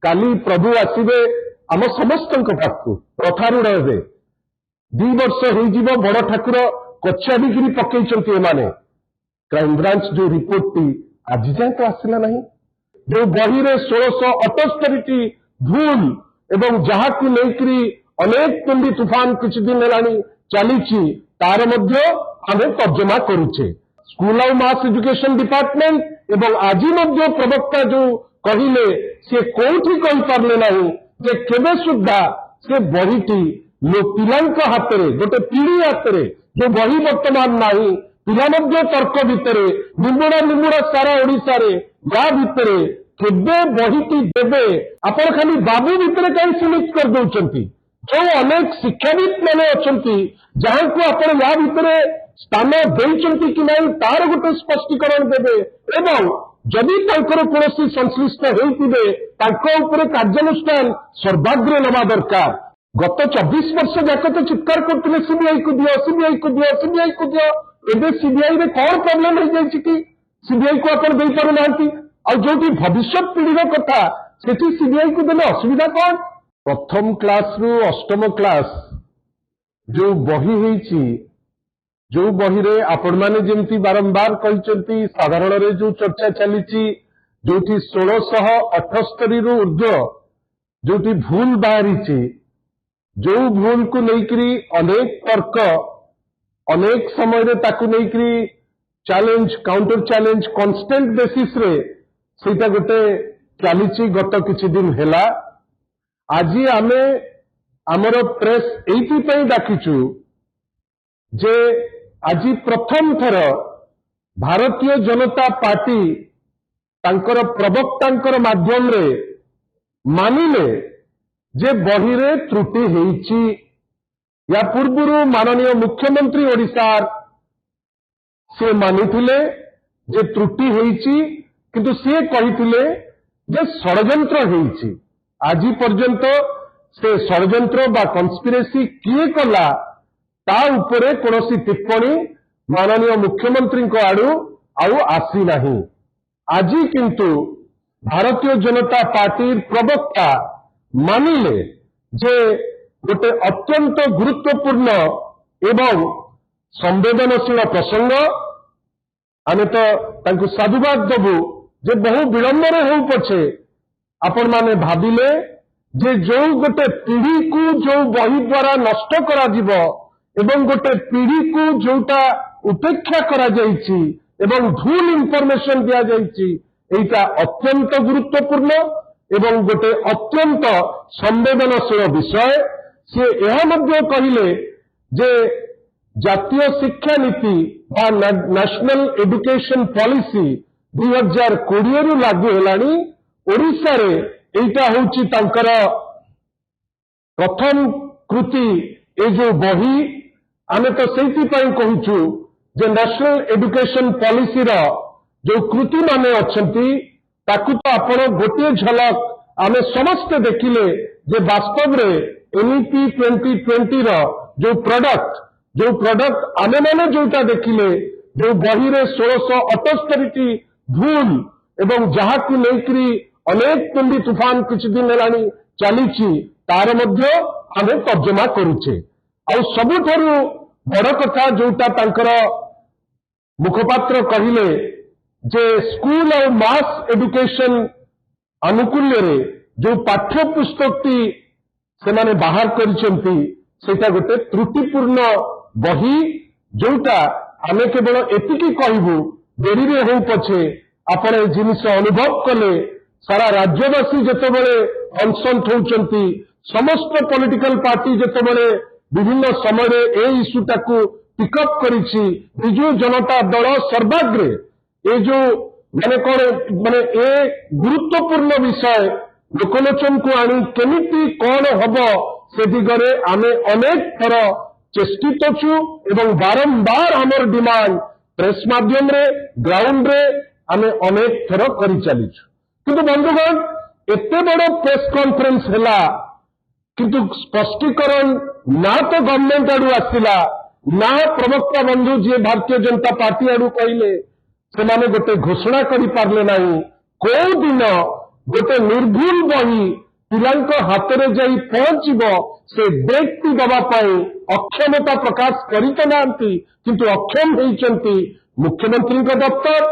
काली प्रभु आसवे आम समस्त पाखु रथारूढ़ हे 2 वर्ष हो बड़ ठाकुर कछा बिक्री पकई एमाने क्राइम ब्रांच जो रिपोर्ट टी आज जाए तो आसला नहीं जो बही रे 1678 भूल एवं जहाँ की लेकरी अनेक तुंडी तूफान किछि दिन हेलानी चली तार मध्य आमे तर्जमा करुचे स्कूल और मास एजुकेशन डिपार्टमेंट एवं आज मध्य प्रवक्ता जो कहिले से कोठी कहि पारले नहीं जे केबे सुद्धा से बहीटी पिलांक हाथ में गोटे पीढ़ी हाथ में जो बही वर्तमान नहीं पिला मध्य तर्क भितर निमुड़ा निमुड़ा सारा ओडिशा रे या भितर केबे बहीटी देबे आपण खाली बाबू भितर कहीं सीमित कर दउचंती जो अनेक शिक्षाविद माने अछंती जहां को आपण या भितर स्थान देइचंती कि नहीं तार गोटे स्पष्टीकरण देबे एवं जदि तांकर कोनोसी संश्लिष्ट हेउतिबे तांको ऊपर कार्यानुष्ठान सर्वाग्रे नवा दरकार गत 24 वर्ष जाक तो चित्कार करते सीबीआई को दियो सीबीआई को दियो सीबीआई को दियो एबे सीबीआई रे कौन प्रॉब्लम हो जाय कि सीबीआई को आपण देई पारु नांती आ जोटी भविष्य पीढ़ी कथा सेठी सीबीआई को देले असुविधा कौन प्रथम क्लास रु अष्टम क्लास जो बही होईची जो बही रे आपण माने जेमती बारंबार कहचंती साधारण रे जो चर्चा चलीची जोटी 1678 रु ऊर्ध्व जोटी भूल बाहरीची जो भूल को लेकरी अनेक तर्क अनेक समय रे ताकू लेकरी challenge counter challenge constant basis रे सेटा गोटे चलीची गत किछि दिन हेला आज आमे आमर प्रेस एइथि पई डाकिचु जे आज प्रथम थर भारतीय जनता पार्टी तांकर प्रवक्तांकर माध्यम रे मानिले जे बही रे त्रुटि हेइची या पूर्व माननीय मुख्यमंत्री ओडिशार से मानिथिले जे त्रुटि हेइची किंतु से कहिथिले जे षडयंत्र हेइची आज पर्यंत से षडयंत्र बा कन्स्पिरेसी किए कला ता उपरे कोनोसी टिप्पणी माननीय मुख्यमंत्री को आड़ू आउ आसी नहीं आज किंतु भारतीय जनता पार्टी प्रवक्ता मानिले जे गोटे अत्यंत गुरुत्वपूर्ण एवं संवेदनशील प्रसंग आमे तो तांकु साधुवाद देबु जे बहु विलंब रे हो पछे आपण माने भाबिले जे जो गोटे पीढ़ी को जो बही द्वारा नष्ट करा जिवो एवं गोटे पीढ़ी को जोटा उपेक्षा करा जाइछि एवं भूल इंफॉर्मेशन दिया जाइछि एटा अत्यंत गुरुत्वपूर्ण एवं गोटे अत्यंत संवेदनशील विषय से यह मध्य कहिले जे जातीय शिक्षा नीति बा नेशनल एजुकेशन पॉलिसी 2020 रु लागू हेलानी ओडिशा रे एटा होछि तांकर प्रथम कृति ए जो बही आमे तो सेति पई कहूछु जे नेशनल एजुकेशन पॉलिसी रो जो कृति माने अछंती ताकू तो आपण गोटे झलक आमे समस्त देखिले जे वास्तव रे एनईपी 2020 रो जो प्रोडक्ट आमे माने जोटा देखिले जो बही रे 1678 भूल एवं जहाँ की लेकरी अनेक तुंडी तूफान किछि दिन हेलानी चलीची तार मध्य आमे तर्जमा करुचे आ सबुठारु बड़ कथा जोटा तांकर मुखपात्र कहिले जे स्कूल और मास एजुकेशन अनुकूल्य रे जो पाठ्य पुस्तकटी से माने बाहर करिसेंती सेटा गोटे त्रुटिपूर्ण बही जोटा आमे केवल एतिकी कहबू देरी रे हो पछे आपण ए जिनिस अनुभव कले सारा राज्यवासी जेतेबेले अनशन होउचंती समस्त पॉलिटिकल पार्टी जेतेबेले विभिन्न समय ए इश्यूटा को पिकअप करिछि बिजू जनता दल सर्वाग्रे ए जो माने कौन माने ए गुरुत्वपूर्ण विषय लोकलोचन को आनी केमिति कौन हबो से दिगरे आमे अनेक थर चेष्टित छु एवं बारंबार हमर डिमांड प्रेस माध्यम रे ग्राउंड रे आमे अनेक थर करि चलिछु किंतु बंधुगण एते बड़ प्रेस कॉन्फ्रेंस हैला किंतु स्पष्टीकरण ना तो गवर्नमेंट आडू आसिला ना प्रवक्ता बंधु जी भारतीय जनता पार्टी आडू कहले से माने गोटे घोषणा करि पारले नाही को दिन गोटे निर्भुल बही पिलांको हातरे जाई पहुंचीब से डेटटी दबापाई अक्षमता प्रकाश करित नांती किंतु अक्षम होइचंती मुख्यमंत्री का दफ्तर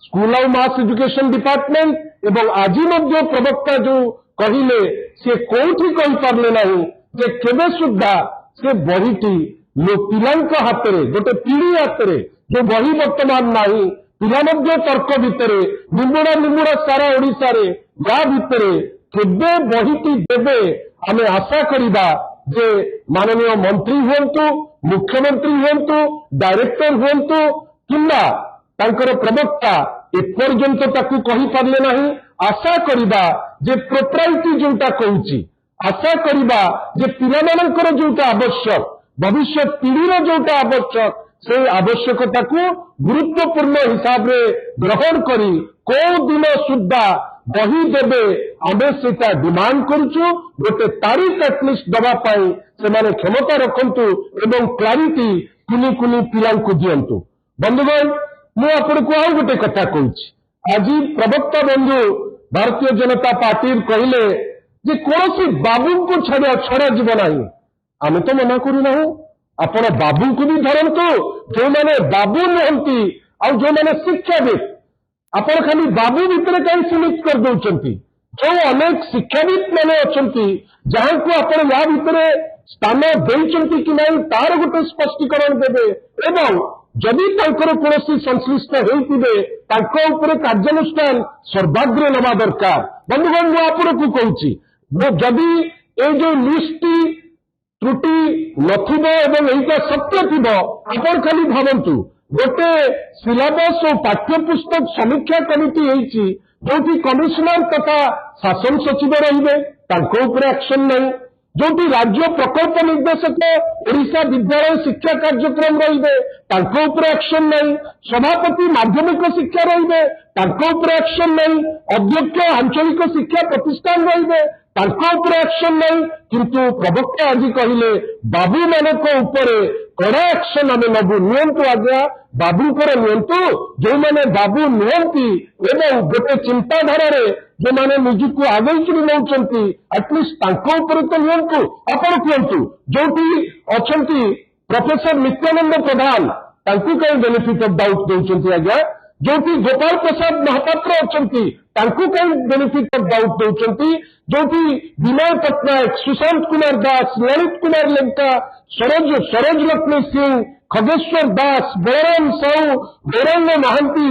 school of mass education department एवं आज मध्य प्रवक्ता जो कहिले से कोठी कहि पारले नहीं जे केबे सुद्धा से बहीटी पिलांको हातरे गोटे पीढ़ी हातरे जो बही वर्तमान नाही पिला मध्य तर्क भितरे निमुड़ा निमुड़ा सारा ओडिशा रे या भितरे केबे बहीटी देबे आमे आशा करिबा जे माननीय मंत्री हुंतु मुख्यमंत्री हुंतु डायरेक्टर हुंतु किंबा तांकर प्रवक्ता एपर्यंत ताकू कहि पारले नाही आशा करिबा जे प्रोप्राइटी जोटा कहूची आशा करिबा जे पिलामानकर जोटा आवश्यक भविष्य पीढ़ीर जोटा आवश्यक से आवश्यकता को गुरुत्वपूर्ण हिसाब रे ग्रहण करी को दिन सुद्धा बही देबे आमे सेटा डिमांड करूछु गोटे तारीख एटलिस्ट दबा पाई से माने क्षमता रखंतु एवं क्लारिटी कुनी कुनी पिलांकु दियंतु बंधुगण मु आपनको आउ गोटे कथा कहूछि आज प्रवक्ता बंधु भारतीय जनता पार्टी कहले जे कोनोसी बाबू को छड़ा जीव नाही आमे तो मना करू ना आपण बाबू को भी धरंतु जो माने बाबू नहंती आ जो माने शिक्षाविद आपण खाली बाबू भितर कहीं सीमित कर दउचंती जो अनेक शिक्षाविद माने अछंती जहां को आपण या भितर स्थान देउचंती कि नहीं तार गोटे स्पष्टीकरण देबे एवं जदि तांकर कोनोसी संश्लिष्ट होइतिबे तांको ऊपर कार्यानुष्ठान सर्वाग्रे नवा दरकार बंधुगण मु आपनको कहूची जदि ए जो लिस्टटी त्रुटि नथिबो एवं एइटा सत्य थिबो आपण खाली भावंतु गोटे सिलेबस और पाठ्यपुस्तक समीक्षा कमिटी होईची जोटी कमिशनर तथा शासन सचिव रहिबे तांको ऊपर एक्शन नहीं जोटी राज्य प्रकल्प निर्देशक ओडिशा विद्यालय शिक्षा कार्यक्रम रहिबे तांको ऊपर एक्शन नहीं सभापति माध्यमिक शिक्षा रहिबे तांको ऊपर एक्शन नहीं अध्यक्ष आंचलिक शिक्षा प्रतिष्ठान रहिबे तांको ऊपर एक्शन नहीं किंतु प्रवक्ता आज कहले बाबू मानक ऊपर कड़ा एक्शन आम नबू नियंतु आज्ञा बाबूकर नियंतु जो माने बाबू नियंती एवं गोटे चिंताधारा जो माने निजुक आगे नौकरी एटलिस्ट तांको ऊपर तो नियंतु आपण कहतु जोटी अछंती प्रोफेसर नित्यानंद प्रधान तांको कहीं बेनिफिट ऑफ डाउट दउचंती आज्ञा जोटी गोपाल प्रसाद महापात्र अछंती तांको कहीं बेनिफिट ऑफ डाउट दउचंती जोटी विनय पट्टनायक सुशांत कुमार दास ललित कुमार लेंका सरोज लक्ष्मी सिंह खगेश्वर दास बलराम साहू गौरंग महांती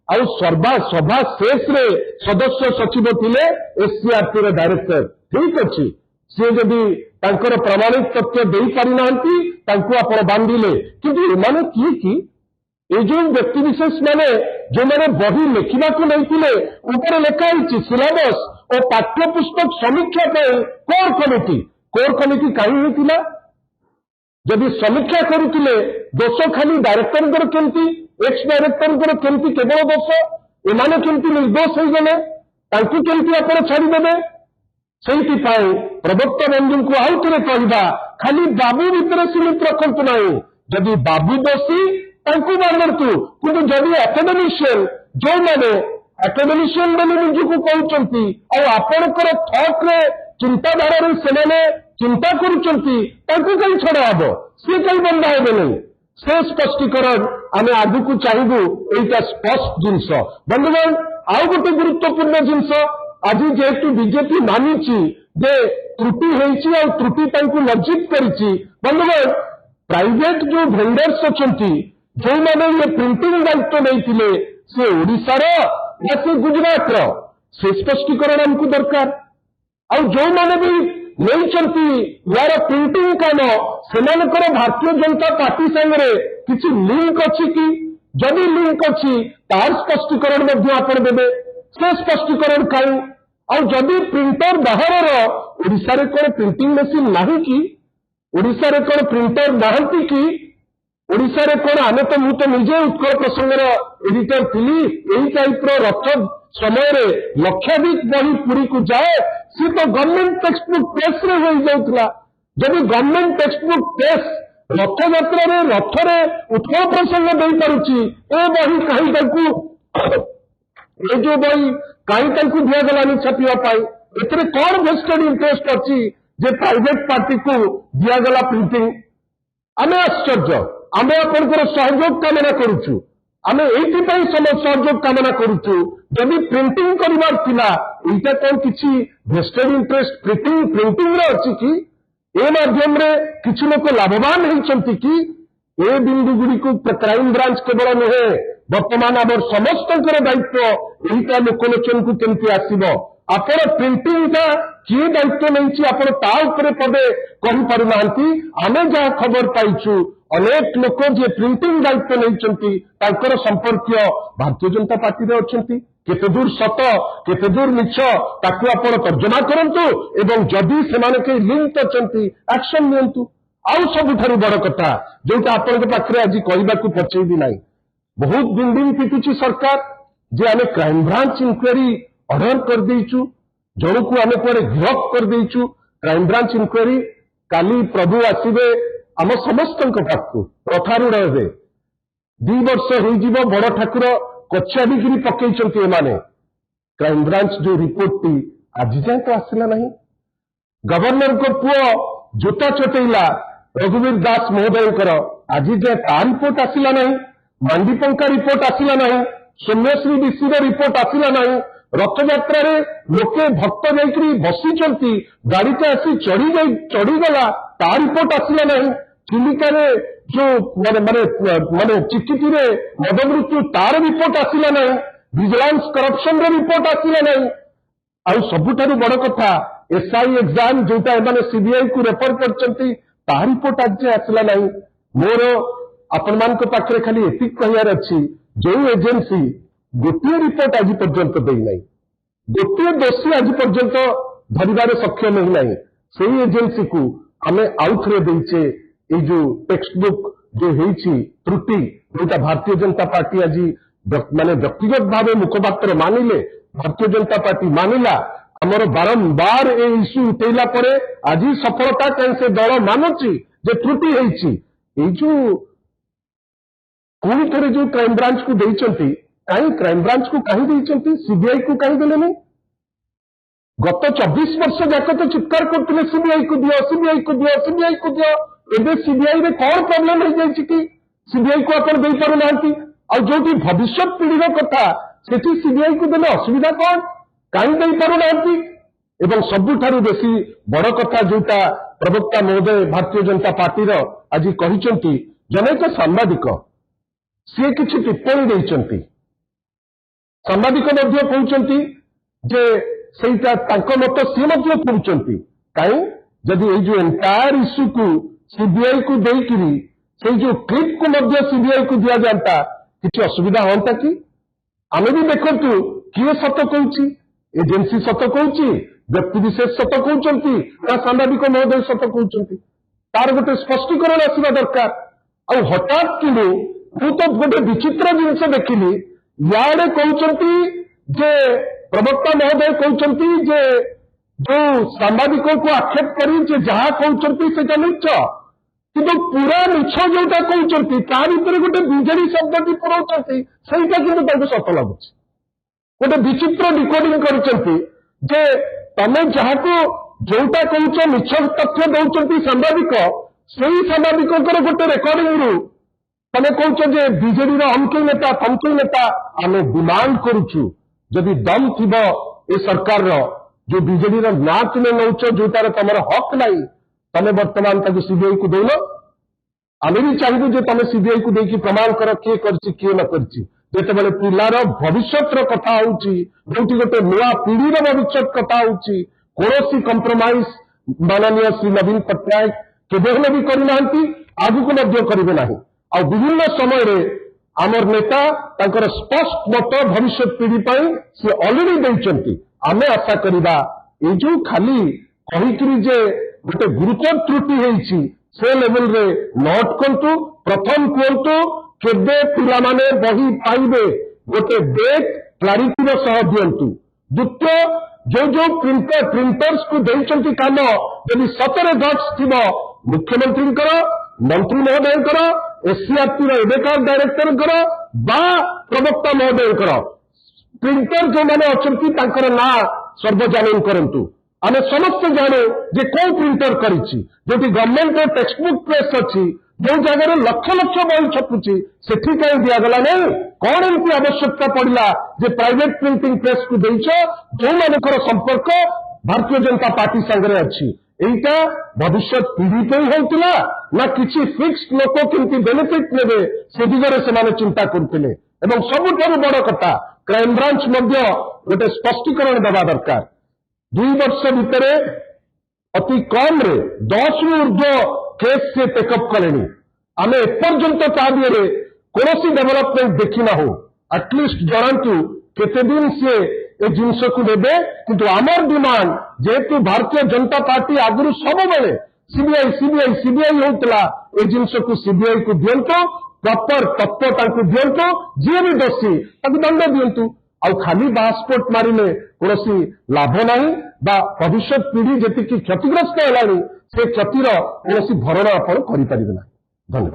आउ सभा शेष रे सदस्य सचिव थिले एससीआरटी डायरेक्टर ठीक अच्छी सी जदि तांकर प्रमाणित तथ्य दे पारि नांती तांको आपण बांधिले किंतु एमाने किए कि ये जो व्यक्ति विशेष माने जो मैंने बही लिखा नहीं ऊपर लिखाई सिलेबस और पाठ्यपुस्तक समीक्षा कोर कमिटी कहीं होता जदि समीक्षा करुले दोष खाली डायरेक्टर केमती एक्स डायरेक्टर केमती केवल दोष एमाने केमती निर्दोष हो गले केमती आप छाड़देवे से प्रवक्ता बंधु को आउ थे कहवा खाली बाबू भितर सीमित रखु ना जदि बाबू दोषी मानतु किंतु जदि एकेडमिशियन जो मैंने एकेडमिशियन निजुक कहते आपणकर थॉट रे चिंताधारा से चिंता कहीं छड़ा हम सी कहीं बंधा हे नहीं से स्पष्टीकरण आम आग को चाहबू यहीटा स्पष्ट जिनस बंधुगण आउ गोटे गुरुत्वपूर्ण जिनस आज जेहेतु बीजेपी मानी जे त्रुटि होती त्रुटि लज्जित करी बंधुगण प्राइवेट जो भेंडर्स अच्छा जो मैंने ये प्रिंटिंग दायित्व नहीं सी ओडिशार या से गुजरात से स्पष्टीकरण हमको दरकार आ जो मैंने भी नहीं यार प्रिंटिंग काम से भारतीय जनता पार्टी संगे किसी लिंक अच्छी कि जदि लिंक अच्छी तार स्पष्टीकरण देवे से स्पष्टीकरण कहीं आदि प्रिंटर बाहर ओडिशा रे कौन प्रिंटिंग मेसीन नहीं कि ओडिशा रे कौन प्रिंटर नहांती कि ओडिशा रे कौन आमे तो मु तो निजे उत्कल प्रसंगर एडिटर थी यही टाइप रथ समय लक्षाधिक बही पुरी को जाए सी तो गवर्नमेंट टेक्स्ट बुक प्रेस रे हो जाउतला जब गवर्नमेंट टेक्स्ट बुक प्रेस रथ यात्रा रथ रे उत्कल प्रसंग दे पारुची ए बही कहीं ए जो बही कहीं दिगलानी छापा एथे कौन वेस्टेड इंटरेस्ट अच्छी जे प्राइवेट पार्टी को दिगला प्रिंटिंग आमे आश्चर्य आमे आपंकर सहयोग कामना करुचु आमे एइथिपाई सहयोग कामना करुचु जदि प्रिंटिंग करिवार थिला एटा कौन किछि वेस्टेड इंटरेस्ट प्रिंटिंग रे अछि कि ए माध्यम रे किछि लोक लाभवान होइछंती कि ए बिंदु गुडी को क्राइम ब्रांच केवल नुहे वर्तमान आम समस्त दायित्व यहीटा लोकलोचन को केमती आसब आपण प्रिंटिंग का किए दायित्व नहीं आपण ता उपरे पदे कहि पारु नांती आमे जहाँ खबर पाइछु अनेक लोक जे प्रिंटिंग दायित्व नहीं तांकर संपर्कीय भारतीय जनता पार्टी रे अछंती केते दूर सत केते दूर मिछ ताकू आपण तर्जमा करंतु एवं जदि सेमाने के लिंक अछंती एक्शन नियंतु आउ सबुठारु बड़ कथा जोटा आपण पाखरे आज कहबाकू पछेबी नाही बहुत बिल्डिंग पिटुची सरकार जे आमे क्राइम ब्रांच इंक्वायरी ऑर्डर कर देइछु जणु को आमे कुआडे गिरफ कर देइछु क्राइम ब्रांच इंक्वायरी काली प्रभु आसीबे आम समस्तक पाखु प्रथारूढ़ हे 2 वर्ष होइजिबो बड़ ठाकुर कचाबिगिरी पकेइचंती एमाने क्राइम ब्रांच जो रिपोर्ट टी आज जाए तो आसिला नहीं गवर्नर को पुओ जूता चटेइला रघुवीर दास महोदय आज जाए ता रिपोर्ट आसिला नहीं मांडीपंका रिपोर्ट आसिला नहीं सौम्यश्री विशी रिपोर्ट आसिला नहीं रथयात्रा लोके भक्त जाकरी बसी गाड़ीटा आसी चढ़ीगला ता रिपोर्ट आसिला नहीं चिलिका जो माने चिकिटी मद मृत्यु तार रिपोर्ट आसिला नहीं विजिलेंस करप्शन रिपोर्ट आसिला नहीं आउ सबुठारु बड़ कथा एसआई एग्जाम जोटा एमाने सीबीआई को रेफर करचंती ता रिपोर्ट आज आसिला नहीं मोर आपण मान पाखरे खाली एतिक कहयार अछि जो एजेंसी गोटे रिपोर्ट आज पर्यंत देई नहीं गोटे दोषी आज पर्यंत धरिबार सक्षम ही नहीं सेही एजेंसी को आमे आउथरे देइचे ए जो टेक्स्ट बुक जो हेछि त्रुटि जोटा भारतीय जनता पार्टी आज माने व्यक्तिगत भाव मुखपात्र मानिले भारतीय जनता पार्टी मानिला आमर बारंबार ए इश्यू उठेला परे आज सफलता कहीं से दल मानुची जे त्रुटि हेछि ए जो पुणी थे जो क्राइम ब्रांच को देइचंती कहीं क्राइम ब्रांच को कहीं देइचंती सीबीआई को कहीं देले नहीं गत 24 वर्ष जाक तो चित्कार करते सीबीआई को दियो सीबीआई को दियो सीबीआई को दियो एबे सीबीआई रे कौन प्रॉब्लम हो जाइछि कि सीबीआई को अपन देई पारु नांती आ जोटी भविष्य पीढ़ी कथा सेठी सीबीआई को देले असुविधा कौन कहीं देई पारु नांती एवं सबुठारु बेसी बड़ कथा जोटा प्रवक्ता महोदय भारतीय जनता पार्टी रो आज कहिचंती जने तो सांबादिक सी किसी टिप्पणी देइचंती सांबादिक मध्य कहउचंती जे सेटा तांको मत सी मध्य कहउचंती काई जदि ए जो एंटायर इश्यू को सीबीआई को देइकिरी से जो क्लिप को मध्य सीबीआई को दिया जाता किसी असुविधा होता कि आमे भी देखंतु किए सत कहउची एजेंसी सत कहउची व्यक्ति विशेष सत कहउचंती ना सांबादिक महोदय सत कहउचंती तार गोटे स्पष्टीकरण आसीबा दरकार आ हठात कि मु तो गोटे विचित्र जिनस देखिली याडे कहउचंती जे प्रवक्ता महोदय कहउचंती जे जो सांबादिकों को आक्षेप करी जे जहाँ कहउचंती सेटा मिछ किंतु पूरा मिछ जोटा कहउचंती तार ऊपर गोटे बिजेडी शब्द पुराउचंती सेटा किंतु ताको सत लागुची गोटे विचित्र डिकोडिंग करचंती जे तमे जहाँ को जोटा कहउच मिछ तथ्य दउचंती सांबादिक सेही सांबादिकों गोटे रेकर्डिंग रु तमे कहउच जे बीजेडी रो अमके नेता तमके नेता आमे डिमांड करूछु जदि दम थिबो ए सरकार रो जो बीजेडी रो ना तुमे नउच जोटार तमर हक नाही तमे वर्तमान ताको सीबीआई को देलो आमे भी चाहिबु जे तमे सीबीआई को देकी प्रमाण कर के करछि के न करछि जेतेबेले पिलार भविष्यतर कथा होउछि जोटी गोटे नुआ पीढ़ीर भविष्यत कथा होउछि कोनोसी कंप्रोमाइज माननीय श्री नवीन पट्टनायक केबेले भी करिनांती आगुको मध्य करिवे नाही आ विभिन्न समय रे आमर नेता तांकर स्पष्ट मत भविष्य पीढ़ी पाई से ऑलरेडी देइचंती आमे आशा करिबा ए जो खाली कहिकरी जे गोटे गुरुतर त्रुटि हेछि से लेवल रे नोट करतु प्रथम कोंतु केबे पिला माने बही पाइबे गोटे डेट क्लारिटी रो सह दियंतु द्वितीय जो प्रिंटर्स को देइचंती काम यदि सतरे गट्स थिबो मुख्यमंत्री मंत्री महोदय एससीआरटी एबेकार डायरेक्टर बा प्रवक्ता महोदय प्रिंटर जो मैंने अच्छी तांकर ना सर्वजनीन करंतु आमे समस्त जाने जे को प्रिंटर करिछि जोटी गवर्नमेंट रे टेक्स्ट बुक प्रेस अछि जो जगह लक्ष लक्ष बही छपुछि सेठी कहीं दियागला नहीं कौन एमती आवश्यकता पड़ला जे प्राइवेट प्रिंटिंग प्रेस को देइछ जो मानकर संपर्क भारतीय जनता पार्टी संगे अछि एटा भविष्य पीढ़ी पे होउतिला ना किछि फिक्स्ड लोक केमती बेनिफिट नेबे से दिगरे से चिंता करथिले एवं सबुठारु बड़ कथा क्राइम ब्रांच मध्य गोटे स्पष्टीकरण देवा दरकार 2 वर्ष भितर अति कम रे 10 रु ऊर्ध्व केस से टेकअप कले आम एपर्यंत ता दिए कौन डेभलपमेंट देखी ना हो एटलिस्ट जनातु केते दिन से ए जिनस को देवे किंतु आमर डिमांड जेहेतु भारतीय जनता पार्टी आगुरी सब बेले सीबीआई होता ए जिनस को सीबीआई को दिंतु प्रॉपर तत्व दिंतु जी भी दोषी दंड दिंतु आउ खाली पासपोर्ट मारिले कौन लाभ नहीं भविष्य पीढ़ी जी क्षतिग्रस्त है से क्षतिर कौन भरण आपण करें। धन्यवाद।